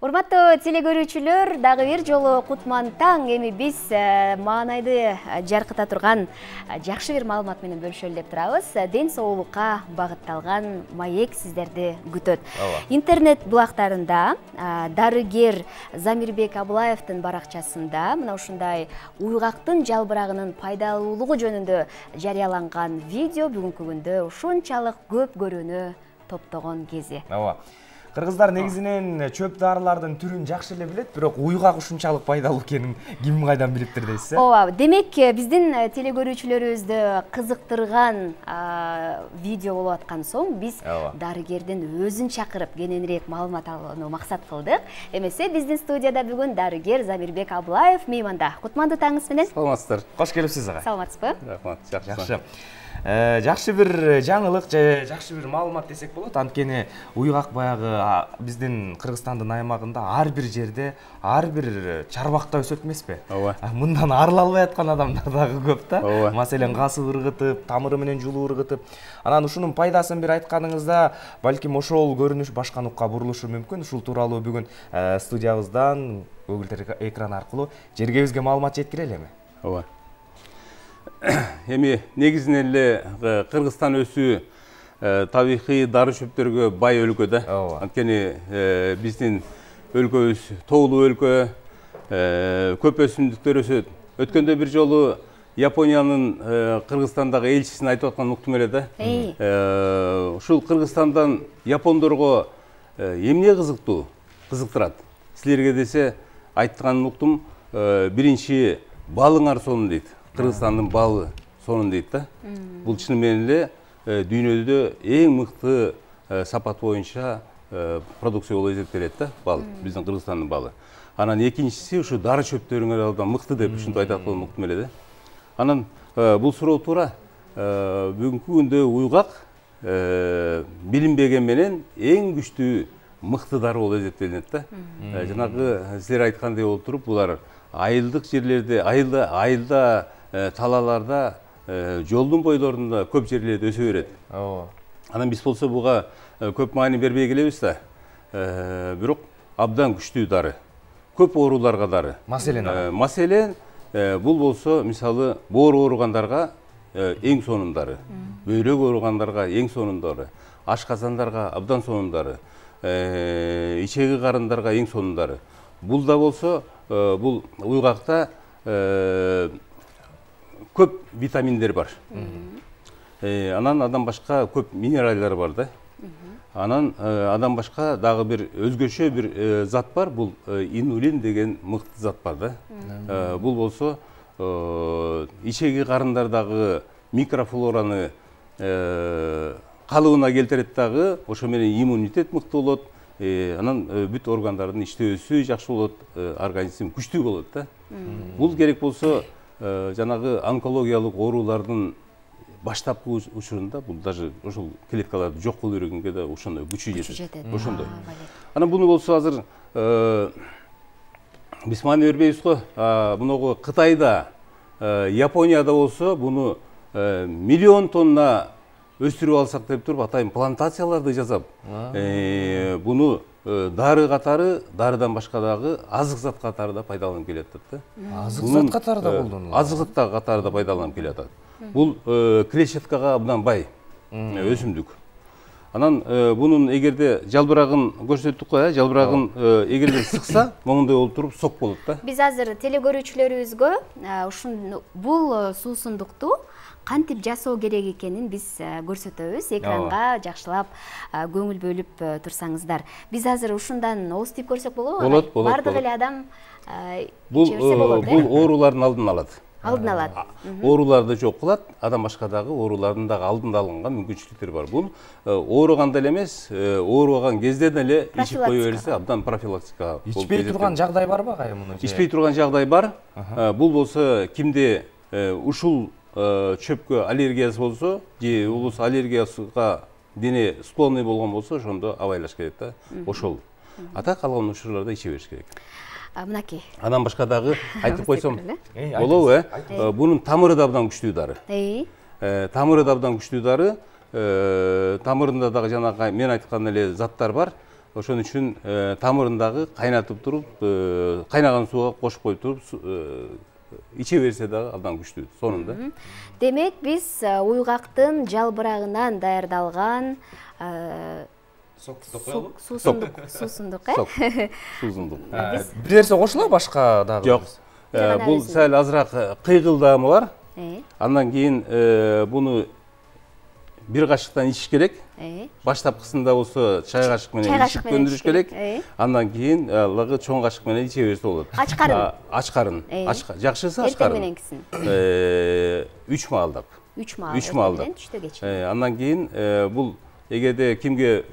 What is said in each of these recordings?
Урматтуу телегөрүүчүлөр, дагы бир жолу кутман таң. Эми биз маанайды жаркыта турган жакшы бир маалымат менен бөлүшөлү деп турабыз. Ден соолукка багытталган маек сиздерди күтөт. Интернет булактарында дарыгер Замирбек Абылаевдин баракчасында мына ушундай уйгактын жалбырагынын пайдалуулугу жөнүндө жарыяланган видео бүгүнкү күндө ушунчалык көп көрүүнү топтогон кези. Кыргыздар негизинен чөп дарылардын түрүн жакшы эле билет, бирок уйгак ушунчалык пайдалуу экенин ким кайдан билиптир дейсиз? Ооба, демек биздин телегөрүүчүлөрүбүздү кызыктырган видео болуп аткан соң биз дарыгердин өзүн чакырып кененирээк маалымат алууну максат кылдык. Эмесе биздин студияда бүгүн дарыгер Замирбек Абылаев мейманда. Кутмандуу таңыңыз менен. Саламатсыздар. Кош келипсиз ага. Саламатсызбы? Рахмат, жакшы. Жакшы бир жаңылык же жакшы бир маалымат десек болот. Анткени уйгак баягы биздин Кыргызстандын аймагында ар бир жерде, ар бир чарбакта өсөт эмеспи? Ооба. Мындан арыла албай аткан адамдар дагы көп да. Ооба. Маселен, касып ыргытып, тамыры менен жулуп ыргытып. Анан ушунун пайдасын бир айтканыңызда, балким ошол көрүнүш башка нукка бурулушу мүмкүн. Ушул тууралуу бүгүн студиябыздан көгүлдөр экран аркылуу жергебизге маалымат жеткирели эми. Ооба. Эми негизинен эле Кыргызстан өсүү табигый дары чөптөргө бай өлкө да. Анткени биздин өлкөбүз тоолуу өлкө, көп өсүмдүктөр өсөт. Өткөндө бир жолу Япониянын Кыргызстандагы элчисин айтып аткан уктум эле да. Ушул Кыргызстандан япондорго эмне кызыктырат? Силерге десе айтканын уктум, биринчи балыңар сонун дейт. Кыргызстандын балы сонун дейт да. Бул чын менен эле дүйнөдө эң мыкты сапат боюнча продукция болуп эсептелет да, бал, биздин Кыргызстандын балы. Анан экинчиси ушу дары чөптөрүңөр абдан мыкты деп ушинтип айтат болуп уктум эле да. Анан бул суроо туура. Бүгүнкү күндө уйгак билинбеген менен эң күчтүү мыкты дары болуп эсептелет да. Жанагы силер айткандай болуп туруп, булар айылдык жерлерде, айылда талаларда, жолдун бойлорунда көп жерлерде өсө берет. Анан биз болсо буга көп маани бербей келебиз да. Бирок абдан күчтүү дары. Көп ооруларга дары. Маселен, бул болсо мисалы боор ооругандарга эң сонун дары. Бөйрөк ооругандарга эң сонун дары. Ашказандарга абдан сонун дары. Ичеги карындарга эң сонун дары. Бул да болсо, бул уйгакта көп витаминдер бар. Анан адан башка көп минералдар бар да. Анан адан башка дагы бир өзгөчө бир зат бар, бул инулин деген мыкты зат бар да. Бул болсо ичеги карындардагы микрофлораны калыбына келтирет дагы, ошо менен иммунитет мыкты болот. Анан бүт органдардын иштөөсү жакшы болот, организм күчтүү болот да. Бул керек болсо жанагы онкологиялык оорулардын баштапкы учурунда бул даже ошол клеткаларды жок кылып жүргөнгө да ошондой күчү жетет. Ошондой. Анан буну болсо азыр биз маани бербейбиз го. Муногу Кытайда, Японияда болсо буну миллион тонна өстүрүп алсак деп туруп атайын плантацияларды жасап, буну дары катары, дарыдан башка дагы азык зат катары да пайдаланып келет да. Азык зат катары да колдонулат. Азык зат катары да пайдаланып келет. Бул клетчаткага абдан бай өсүмдүк. Анан бунун эгерде жалбырагын көрсөттүк го, жалбырагын эгерде сыкса, моңдой болуп туруп сок болот да. Биз азыр телегөрүүчүлөрүбүзгө бул суусундукту кантип жасоо керек экенин биз көрсөтөбүз. Экранга жакшылап көңүл бөлүп турсаңыздар. Биз азыр ушундан ооз тийип көрсөк болобу? Болот. Бардык эле адам иче берсе болот. Бул оорулардын алдын алат. Алдын алат. Ооруларды жок кылат, адам башка дагы оорулардын дагы алдын алынга мүмкүнчүлүктөр бар. Бул ооруганда эле эмес, ооруган кезде деле ичип кое берсе, абдан профилактика. Ичпей турган жагдай барбы кайы муну? Ичпей турган жагдай бар. Бул болсо кимде ушул чөпкө аллергиясы болсо, же болбосо аллергиясына дене склонный болгон болсо, ошондо абайлаш керек да. Ошол. Ата калган учурларда иче бериш керек. Мынакей. Анан башка дагы айтып койсом болобу, Бунун тамыры да абдан күчтүү дары. Тамыры да абдан күчтүү дары. Тамырында дагы жанагы мен айткан эле заттар бар. ошон үчүн тамырындагы кайнатып туруп, кайнаган сууга кошуп коюп туруп иче берсе дагы абдан күчтүү сонунда. Демек биз уйгактын жалбырагынан даярдалган суусундук, суусундук. Бир нерсе кошулат башка дагы? Жок. Бул сәл азыраак кыйгылдаамы бар. Андан кийин буну бир кашыктан ичиш керек. Баштапкысында болсо чай кашык менен ичип көндүрүш керек. Андан кийин лагы чоң кашык менен иче берсе болот. Ачкарын. Жакшысы ачкарын. 3 маалдап. 3 маалдап. Андан кийин бул эгерде кимге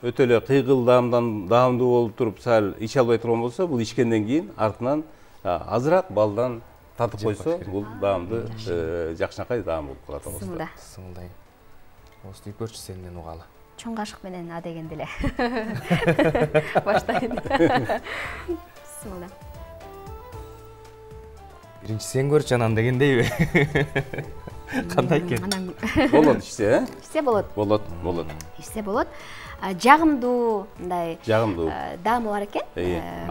өтө эле кыйгылдаамдан даамдуу болуп туруп сәл иче албай турган болсо, бул ичкенден кийин артынан азыраак балдан татып койсо, бул даамды жакшынакай даам болуп калат. Сыңылдай. Осуну көрчү сенден угалы. Чоң кашык менен а дегенде эле. Баштайын. Сыңылда. Биринчи сен көрчү анан дегендейби? Кандай экен? Болот ичсе, ичсе болот. Болот. Ичсе болот. Жагымдуу мындай даамы бар экен.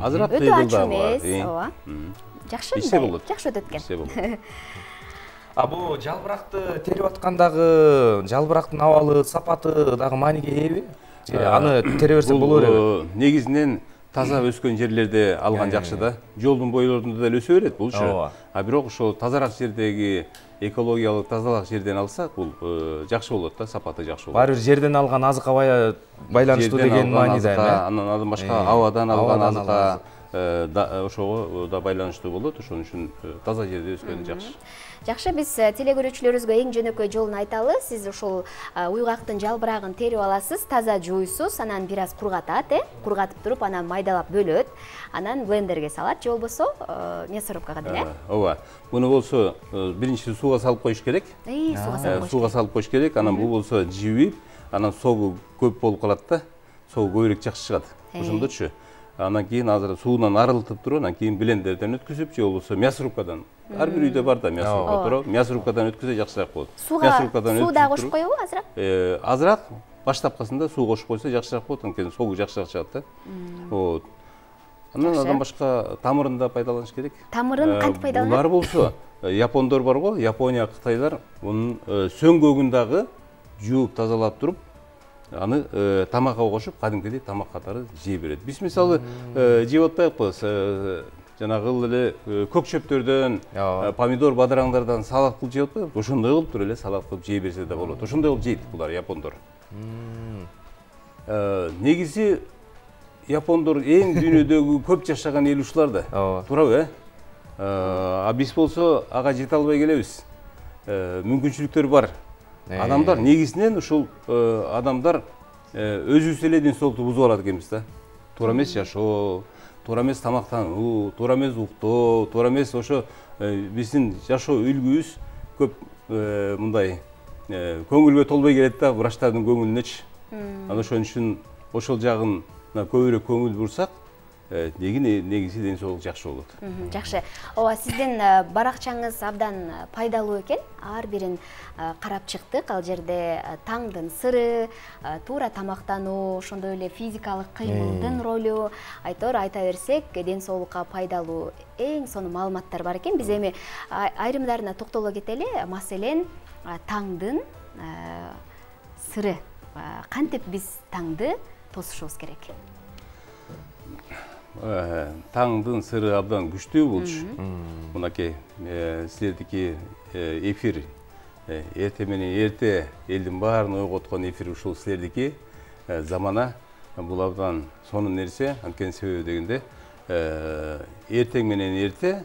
Азыраак кыйгылдаамы бар. Ооба. Жакшы, жакшы өтөт экен. Бу жалбыракты терип аткандагы жалбырактын абалы, сапаты дагы мааниге ээби? Аны тере берсек боло береби? Негизинен таза өскөн жерлерде алган жакшы да. Жолдун бойлорунда деле өсө берет булчу. Бирок ошол тазараак жердеги экологиялык тазалак жерден алсак, бул жакшы болот да, сапаты жакшы болот. Баары бир жерден алган азыкка байланыштуу деген мааниде эми. Андан башка абадан алган азыкка ошого да байланыштуу болот. Ошон үчүн таза жерде өскөн жакшы. Жакшы, биз теле көрүүчүлөрүбүзгө эң жөнөкөй жолун айталы. Сиз ушул уйгактын жалбырагын терип аласыз, таза жууйсуз, анан бир аз кургатат, кургатып туруп, анан майдалап бөлөт, анан блендерге салат, же болбосо мясорубкага деле. Ооба. Буну болсо биринчи сууга салып коюш керек. Сууга салып коюш керек, анан бул болсо жибип, анан согу көп болуп калат да. Согу көбүрөөк жакшы чыгат. Ошондочу. Анан кийин азыр суунан арылтып туруп, анан кийин блендерден өткүзүп, же болбосо мясорубкадан. Ар бир үйдө бар да мясорубка туруп, мясорубкадан өткүзө жакшыраак болот. Суу да кошуп коебу азыраак? Азыраак баштапкысында суу кошуп койсо жакшыраак болот, анткени согу жакшыраак чыгат да. Вот. Андан андан башка тамырын да пайдаланыш керек. Тамырын кантип пайдаланат? Булар болсо, япондор бар го, Япония, Кытайлар мунун сөңгөгүн дагы жууп тазалап туруп, аны тамакка кошуп, кадимкидей тамак катары жей берет. Биз мисалы жеп атпайбыз, жанагы эле көк чөптөрдөн, помидор, бадыраңдардан салат кылып жеп атпайбыз. Ошондой кылып туруп эле салат кылып жей берсе да болот. Ошондой кылып жейт булар япондор. Негизи япондор эң дүйнөдөгү көп жашаган эл ушулар да. Туурабы, биз болсо ага жете албай келебиз. Мүмкүнчүлүктөр бар. Адамдар негизинен ушул адамдар өзүбүз эле ден соолукту бузуп алат экенбиз да. Туура эмес жашоо, туура эмес тамактануу, туура эмес уктоо, туура эмес ошо биздин жашоо үлгүбүз көп мындай көңүлгө толбой келет да, врачтардын көңүлүнөчү. Анан ошон үчүн ошол жагын көбүрөөк көңүл бурсак, негизи ден соолук жакшы болот. Жакшы. Ооба, сиздин баракчаңыз абдан пайдалуу экен. Ар бирин карап чыктык. Ал жерде таңдын сыры, туура тамактануу, ошондой эле физикалык кыймылдын ролу, айта берсек, ден соолукка пайдалуу эң сонун маалыматтар бар экен. Биз эми айрымдарына токтоло кетели. Маселен, таңдын сыры. Кантип биз таңды тосушубуз керек? Таңдын сыры абдан күчтүү болчу. Мынакей силердики эфир эрте менен эрте элдин баарын ойготкон эфир ушул силердики замана. Бул абдан сонун нерсе, анткени себеби дегенде эртең менен эрте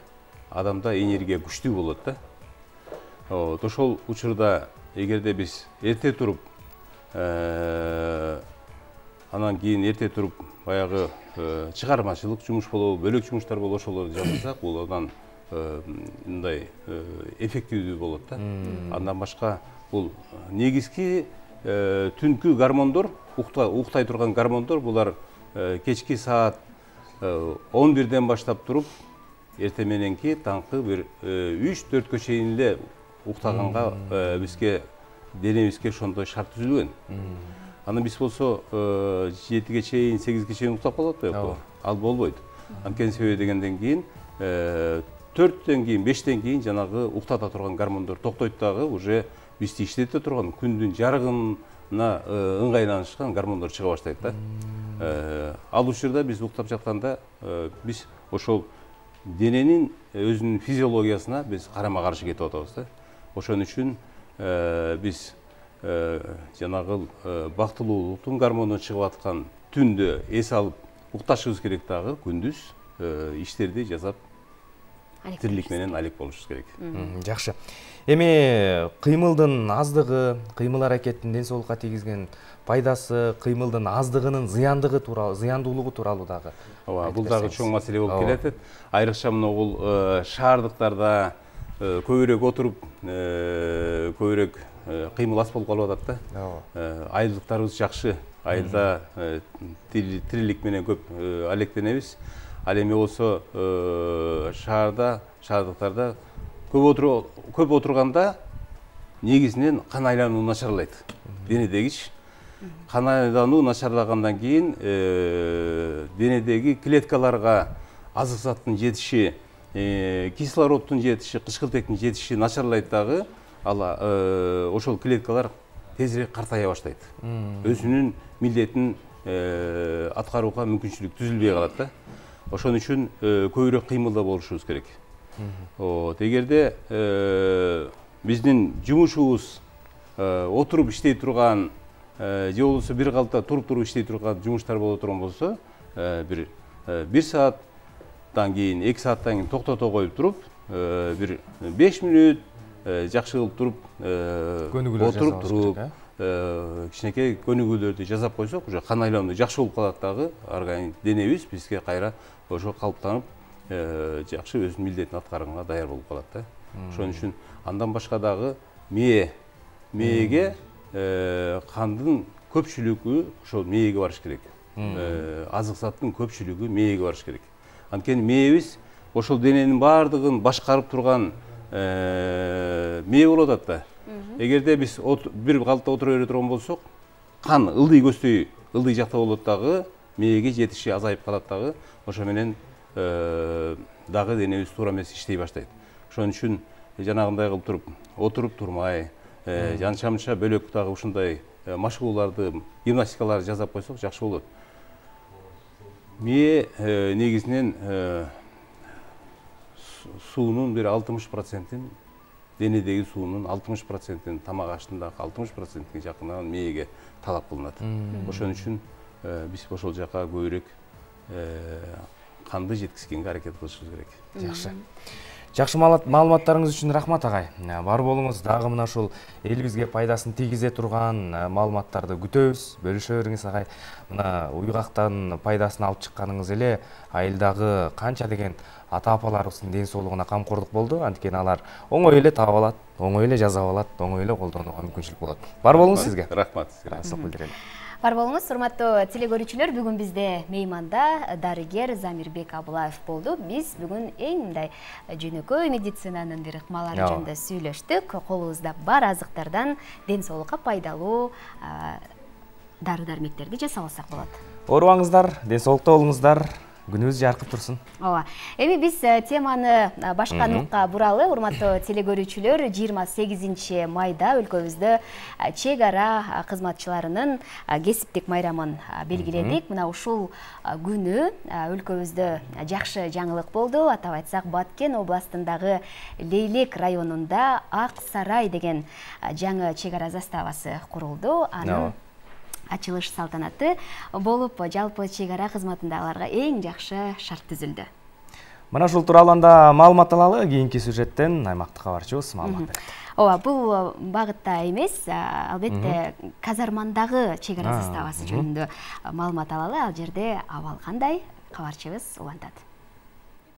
адамда энергия күчтүү болот да. Ошол учурда эгерде биз эрте туруп анан кийин эрте туруп баягы чыгармачылык жумуш болобу, бөлөк жумуштар болобу, ошолорду жасасак, бул абдан мындай эффективдүү болот да. Андан башка бул негизги түнкү гормондор, уктай турган гормондор, булар кечки саат 11-ден баштап туруп, эрте мененки таңкы бир 3-4кө чейин эле уктаганга бизге денебизге ошондой шарт түзүлгөн. Анан биз болсо 7-ге чейин, 8-ге чейин уктап калат да, ал болбойт. Анткени себеби дегенден кийин 4-тен кийин, 5-тен кийин жанагы уктата турган гормондор токтойт дагы, уже бизди иштете турган күндүн жарыгына ыңгайланышкан гормондор чыга баштайт да. Ал учурда биз уктап жатканда биз ошол дененин өзүнүн физиологиясына биз карама-каршы кетип атабыз да. Ошон үчүн биз жанагы бактылуулуктун гормону чыгып аткан түндө эс алып укташыбыз керек дагы, күндүз иштерди жасап тирилик менен алек болушубуз керек. Жакшы. Эми кыймылдын аздыгы, кыймыл аракеттин ден соолукка тийгизген пайдасы, кыймылдын аздыгынын зыяндуулугу тууралуу дагы. Ооба, бул дагы чоң маселе болуп келет. Айрыкча бул шаардыктарда көбүрөөк отуруп, көбүрөөк кыймыл аз болуп калып атат да. Айылдыктарыбыз жакшы. Айылда тирилик менен көп алектенебиз. Ал эми болсо шаардыктарда көп отурганда негизинен кан айлануу начарлайт. Денедегичи кан айлануу начарлагандан кийин денедеги клеткаларга азык заттын жетиши, кислороддун жетиши, кычкылтектин жетиши начарлайт дагы. Ал ошол клеткалар тезирээк картая баштайт. Өзүнүн милдетин аткарууга мүмкүнчүлүк түзүлбөй калат да. Ошон үчүн көбүрөөк кыймылда болушубуз керек. Эгерде биздин жумушубуз отуруп иштей турган же болбосо бир калта туруп иштей турган жумуштар боло турган болсо, бир сааттан кийин, 2 сааттан кийин токтото коюп туруп, бир 5 мүнөт жакшы кылып туруп, отуруп туруп, кичинекей көнүгүүлөрдү жасап койсок, уже кан айлануу жакшы болуп калат дагы. Организм, денебиз бизге кайра ошо калыптанып, жакшы өзүнүн милдетин аткарганга даяр болуп калат да. Ошон үчүн андан башка дагы мээге кандын көпчүлүгү ошол мээге барыш керек. Азык заттын көпчүлүгү мээге барыш керек. Анткени мээбиз ошол дененин баардыгын башкарып турган мээ болуп атат да. Эгерде биз бир калта отура бере турган болсок, кан ылдый көздөй ылдый жакта болот дагы, мээге жетиши азайып калат дагы. Ошо менен дагы денебиз туура эмес иштей баштайт. Ошон үчүн жанагындай кылып туруп, отуруп турмай, жанча-мынча бөлөк дагы ушундай машыгууларды, гимнастикаларды жасап койсок жакшы болот. Мээ негизинен суунун бир 60%-ин, денедеги суунун 60%-ин, тамак аштындагы 60%-ге жакын мээге талап кылынат. Ошон үчүн биз ошол жака көбүрөөк канды жеткизгенге аракет кылышыбыз керек. Жакшы. Жакшы маалыматтарыңыз үчүн рахмат агай. Бар болуңуз, дагы мына ушул элибизге пайдасын тийгизе турган маалыматтарды күтөбүз. Бөлүшө бериңиз агай. Мына уйгактан пайдасын алып чыкканыңыз эле айылдагы канча деген ата-апаларыбыздын ден соолугуна камкордук болду. Анткени алар оңой эле таап алат, оңой эле жасап алат, оңой эле колдонууга мүмкүнчүлүк болот. Бар болуңуз сизге. Рахмат. Ыраазычылык билдирели. Бар болуңуз, урматтуу телекөрүүчүлөр, бүгүн бизде мейманда дарыгер Замирбек Абылаев болду. Биз бүгүн эң мындай жөнөкөй медицинанын бир ыкмалары жөнүндө сүйлөштүк. Колубузда бар азыктардан ден соолукка пайдалуу дары-дармектерди жасап алсак болот. Оорубаңыздар, ден соолукта болуңуздар. Күнүбүз жаркып турсун. Ооба. Эми биз теманы башка нукка буралы, урматтуу телекөрүүчүлөр. 28 майда өлкөбүздө чек ара кызматчыларынын кесиптик майрамын белгиледик. Мына ушул күнү өлкөбүздө жакшы жаңылык болду. Атап айтсак, Баткен областындагы Лейлек районунда Ак Сарай деген жаңы чек ара заставасы курулду. Анын ачылыш салтанаты болуп, жалпы чек ара кызматындагыларга эң жакшы шарт түзүлдү. Мына ушул тууралуу маалымат алалы, кийинки сюжеттен аймактык кабарчыбыз маалымат берет. Ооба, бул багытта эмес, албетте казармандагы чек ара заставасы жөнүндө маалымат алалы. Ал жерде абал кандай? Кабарчыбыз улантат.